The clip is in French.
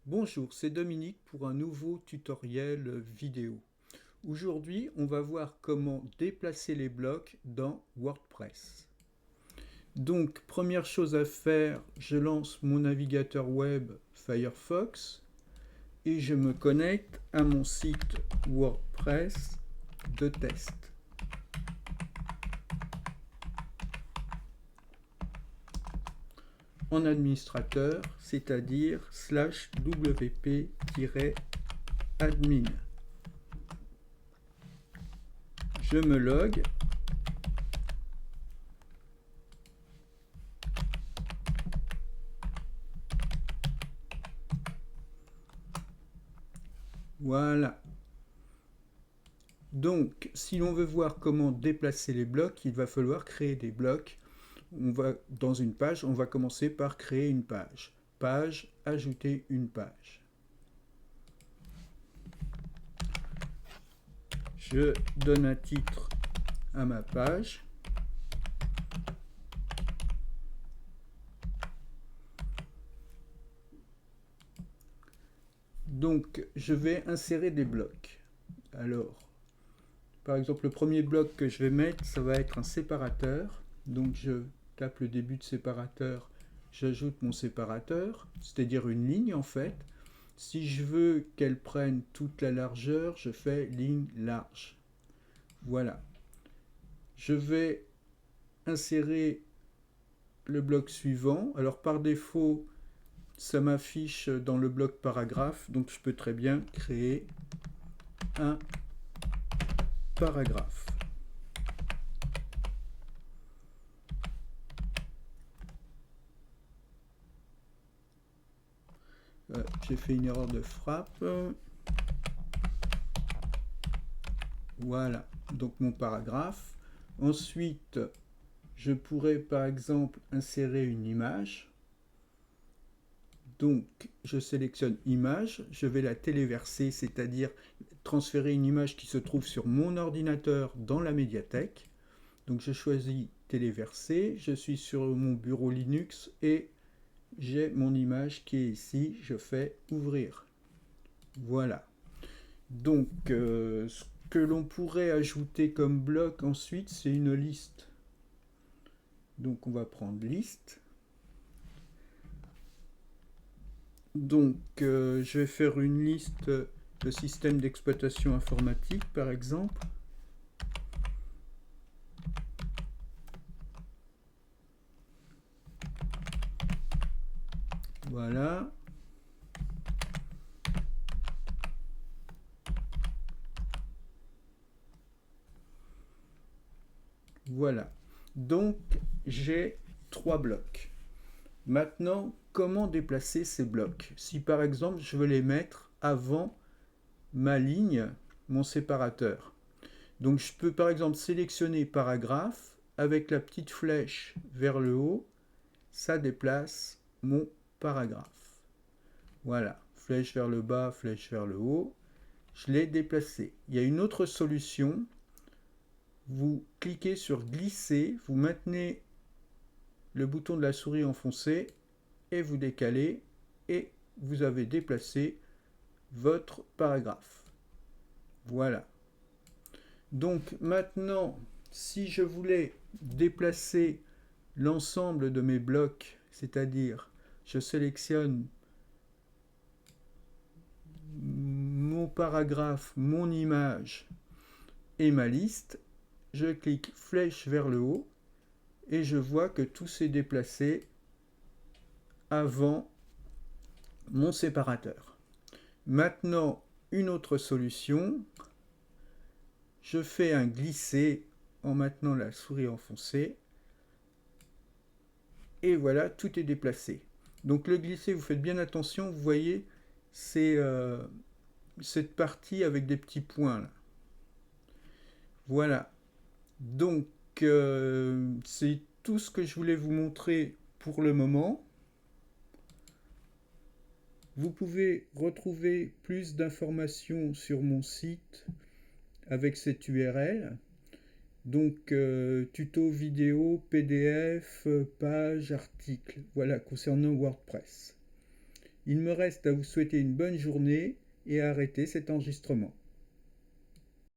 Bonjour, c'est Dominique pour un nouveau tutoriel vidéo. Aujourd'hui, on va voir comment déplacer les blocs dans WordPress. Donc, première chose à faire, je lance mon navigateur web Firefox et je me connecte à mon site WordPress de test. En administrateur, c'est-à-dire /wp-admin. Je me log. Voilà. Donc, si l'on veut voir comment déplacer les blocs, il va falloir créer des blocs. Dans une page, on va commencer par créer une page. Page, ajouter une page. Je donne un titre à ma page. Donc, je vais insérer des blocs. Alors, par exemple, le premier bloc que je vais mettre, ça va être un séparateur. Donc, je tape le début de séparateur, j'ajoute mon séparateur, c'est-à-dire une ligne en fait. Si je veux qu'elle prenne toute la largeur, je fais ligne large. Voilà. Je vais insérer le bloc suivant. Alors par défaut, ça m'affiche dans le bloc paragraphe, donc je peux très bien créer un paragraphe. J'ai fait une erreur de frappe. Voilà, donc mon paragraphe. Ensuite, je pourrais par exemple insérer une image. Donc, je sélectionne image, je vais la téléverser, c'est-à-dire transférer une image qui se trouve sur mon ordinateur dans la médiathèque. Donc, je choisis téléverser, je suis sur mon bureau Linux et j'ai mon image qui est ici, je fais ouvrir. Voilà. Donc, ce que l'on pourrait ajouter comme bloc ensuite, c'est une liste. Donc, on va prendre liste. Donc, je vais faire une liste de systèmes d'exploitation informatique, par exemple. Voilà. Voilà. Donc, j'ai 3 blocs. Maintenant, comment déplacer ces blocs? Si par exemple, je veux les mettre avant ma ligne, mon séparateur. Donc, je peux par exemple sélectionner paragraphe avec la petite flèche vers le haut, ça déplace mon paragraphe. Voilà, flèche vers le bas, flèche vers le haut. Je l'ai déplacé. Il y a une autre solution. Vous cliquez sur glisser, vous maintenez le bouton de la souris enfoncé et vous décalez et vous avez déplacé votre paragraphe. Voilà. Donc maintenant, si je voulais déplacer l'ensemble de mes blocs, c'est-à-dire je sélectionne mon paragraphe, mon image et ma liste, je clique flèche vers le haut et je vois que tout s'est déplacé avant mon séparateur. Maintenant, une autre solution, je fais un glisser en maintenant la souris enfoncée et voilà, tout est déplacé. Donc le glisser, vous faites bien attention, vous voyez, c'est cette partie avec des petits points là. Voilà. Donc c'est tout ce que je voulais vous montrer pour le moment. Vous pouvez retrouver plus d'informations sur mon site avec cette URL. Donc tuto vidéo, PDF, page, article. Voilà concernant WordPress. Il me reste à vous souhaiter une bonne journée et à arrêter cet enregistrement.